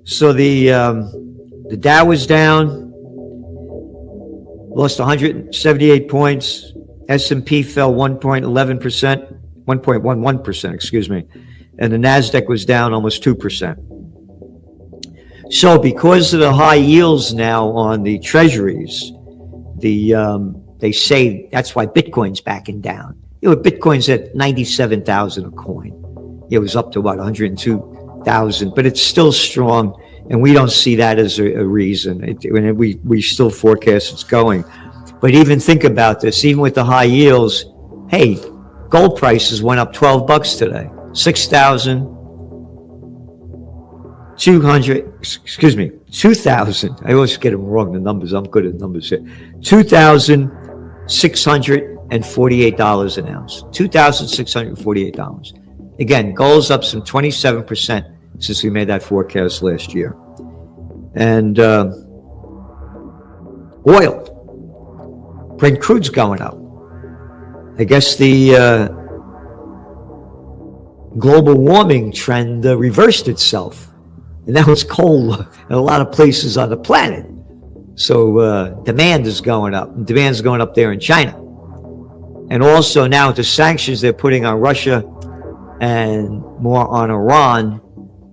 So the Dow was down, lost 178 points. S&P fell 1.11%, 1.11%, excuse me. And the NASDAQ was down almost 2%. So because of the high yields now on the treasuries, they say that's why Bitcoin's backing down. Bitcoin's at 97,000 a coin. It was up to about 102,000, but it's still strong, and we don't see that as a reason. We still forecast it's going. But even think about this, even with the high yields, hey, gold prices went up $12 today, 2,000. I always get them wrong, the numbers. I'm good at numbers here. $2,648 an ounce. $2,648. Again, gold's up some 27% since we made that forecast last year. And oil, Brent crude's going up. I guess the global warming trend reversed itself. And now it's cold in a lot of places on the planet. So demand is going up. Demand's going up there in China. And also now with the sanctions they're putting on Russia and more on Iran,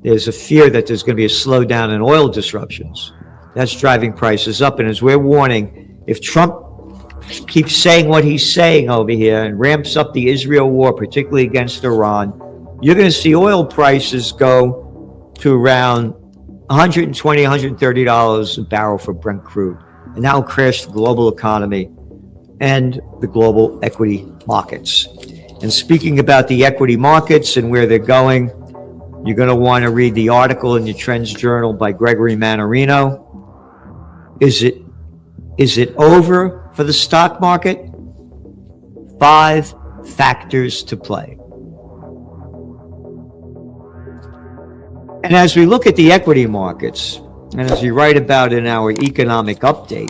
there's a fear that there's going to be a slowdown in oil disruptions. That's driving prices up. And as we're warning, if Trump keeps saying what he's saying over here and ramps up the Israel war, particularly against Iran, you're going to see oil prices go to around $120, $130 a barrel for Brent crude. And that will crash the global economy and the global equity markets. And speaking about the equity markets and where they're going, you're going to want to read the article in your Trends Journal by Gregory Mannarino. Is it over for the stock market? 5 factors to play. And as we look at the equity markets, and as we write about in our economic update,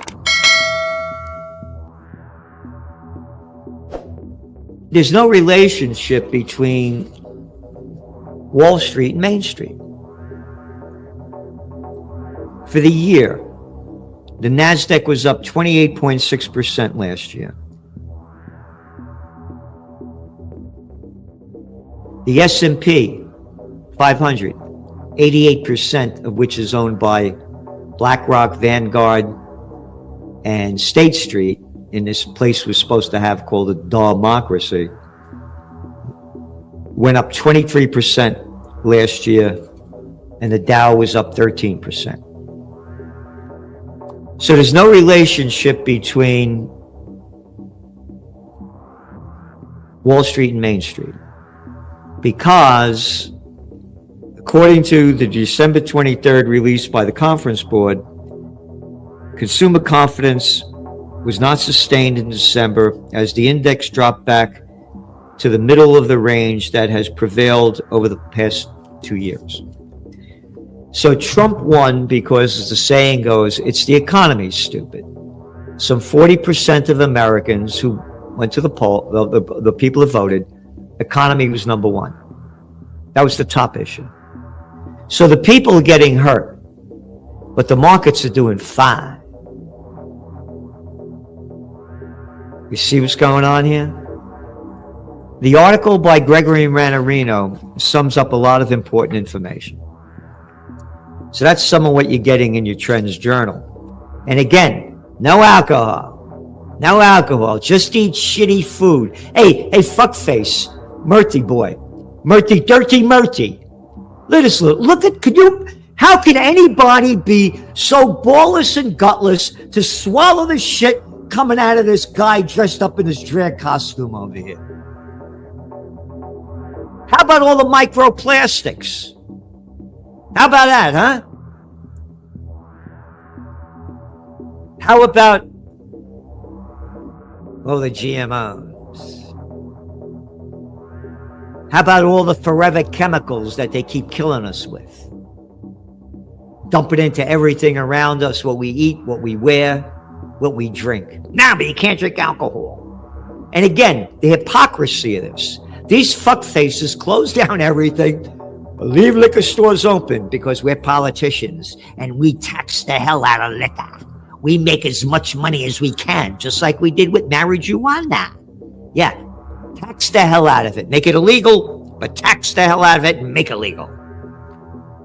there's no relationship between Wall Street and Main Street. For the year, the NASDAQ was up 28.6% last year. The S&P 500, 88% of which is owned by BlackRock, Vanguard, and State Street, in this place we're supposed to have called a democracy, went up 23% last year, and the Dow was up 13%. So there's no relationship between Wall Street and Main Street, because according to the December 23rd release by the Conference Board, consumer confidence was not sustained in December as the index dropped back to the middle of the range that has prevailed over the past 2 years. So Trump won because, as the saying goes, it's the economy, stupid. Some 40% of Americans who went to the poll, the people who voted, economy was number one. That was the top issue. So the people are getting hurt, but the markets are doing fine. You see what's going on here? The article by Gregory Mannarino sums up a lot of important information. So that's some of what you're getting in your Trends Journal. And again, no alcohol. No alcohol. Just eat shitty food. Hey, fuckface. Murty boy. Murty, dirty Murty. How can anybody be so ballless and gutless to swallow the shit coming out of this guy dressed up in his drag costume over here? How about all the microplastics? How about that, huh? How about all the GMOs? How about all the forever chemicals that they keep killing us with? Dump it into everything around us, what we eat, what we wear, what we drink. Now, but you can't drink alcohol. And again, the hypocrisy of this. These fuckfaces close down everything, Leave liquor stores open because we're politicians and we tax the hell out of liquor. We make as much money as we can, just like we did with marijuana. Yeah, tax the hell out of it. Make it illegal, but tax the hell out of it and make it legal.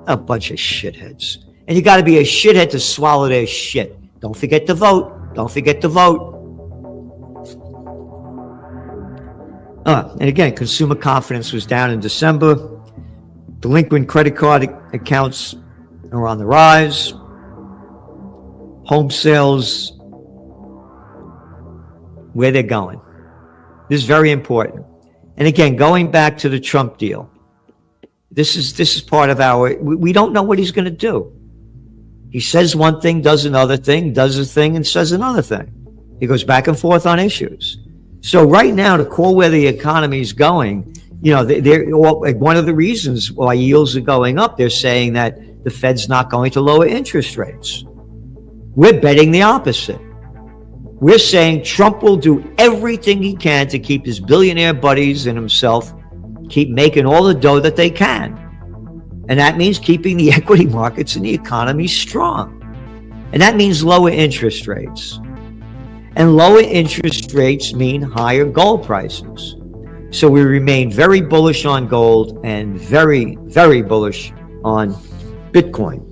A bunch of shitheads. And you got to be a shithead to swallow their shit. Don't forget to vote. Don't forget to vote. And again, consumer confidence was down in December. Delinquent credit card accounts are on the rise. Home sales, where they're going. This is very important. And again, going back to the Trump deal, this is part of we don't know what he's going to do. He says one thing, does another thing, does a thing, and says another thing. He goes back and forth on issues. So right now, to call where the economy is going, one of the reasons why yields are going up, they're saying that the Fed's not going to lower interest rates. We're betting the opposite. We're saying Trump will do everything he can to keep his billionaire buddies and himself keep making all the dough that they can. And that means keeping the equity markets and the economy strong. And that means lower interest rates. And lower interest rates mean higher gold prices. So we remain very bullish on gold and very, very bullish on Bitcoin.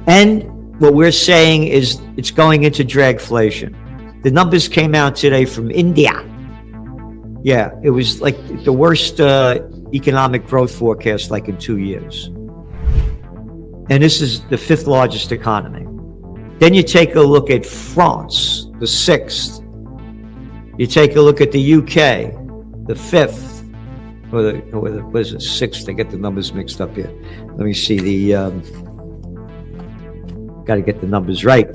And what we're saying is it's going into dragflation. The numbers came out today from India. Yeah, it was like the worst economic growth forecast like in 2 years. And this is the 5th largest economy. Then you take a look at France, the 6th. You take a look at the UK, the 5th. What is it, 6th? I get the numbers mixed up here. Let me see got to get the numbers right.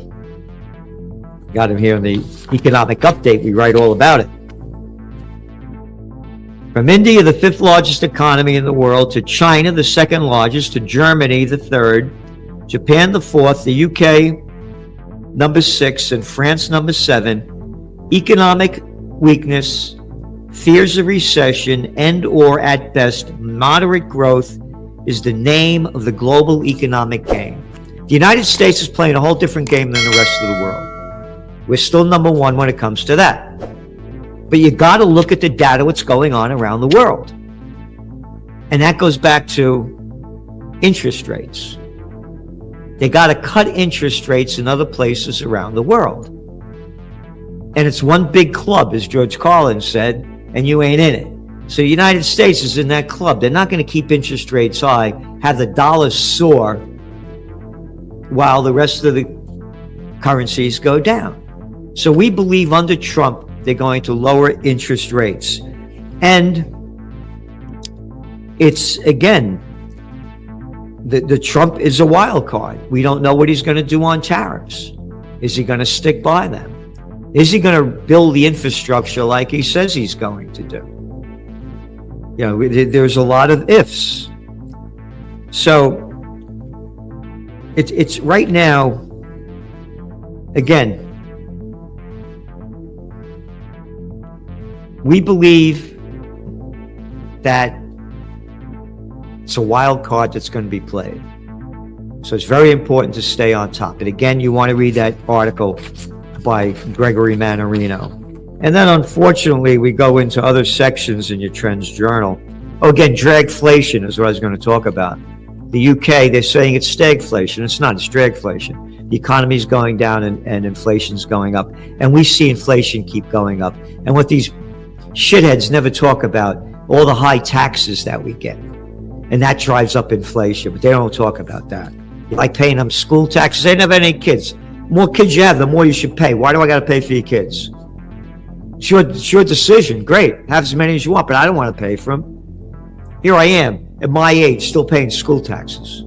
Got them here in the economic update. We write all about it. From India, the 5th largest economy in the world, to China, the 2nd largest, to Germany, the 3rd, Japan, the 4th, the UK, number 6, and France, number 7. Economic weakness, fears of recession, and or at best, moderate growth is the name of the global economic game. The United States is playing a whole different game than the rest of the world. We're still number 1 when it comes to that. But you got to look at the data, what's going on around the world. And that goes back to interest rates. They got to cut interest rates in other places around the world. And it's one big club, as George Carlin said, and you ain't in it. So the United States is in that club. They're not going to keep interest rates high, have the dollar soar, while the rest of the currencies go down. So we believe under Trump, they're going to lower interest rates. And it's, again, the Trump is a wild card. We don't know what he's going to do on tariffs. Is he going to stick by them? Is he going to build the infrastructure like he says he's going to do? There's a lot of ifs. So it's right now, again, we believe that it's a wild card that's going to be played. So it's very important to stay on top. And again, you want to read that article by Gregory Mannarino. And then unfortunately, we go into other sections in your Trends Journal. Oh, again, dragflation is what I was going to talk about. The UK, they're saying it's stagflation. It's not, it's dragflation. The economy's going down and inflation's going up. And we see inflation keep going up. And what these shitheads never talk about, all the high taxes that we get. And that drives up inflation, but they don't talk about that. Like paying them school taxes. They never have any kids. The more kids you have, the more you should pay. Why do I got to pay for your kids? It's your decision. Great. Have as many as you want, but I don't want to pay for them. Here I am, at my age, still paying school taxes.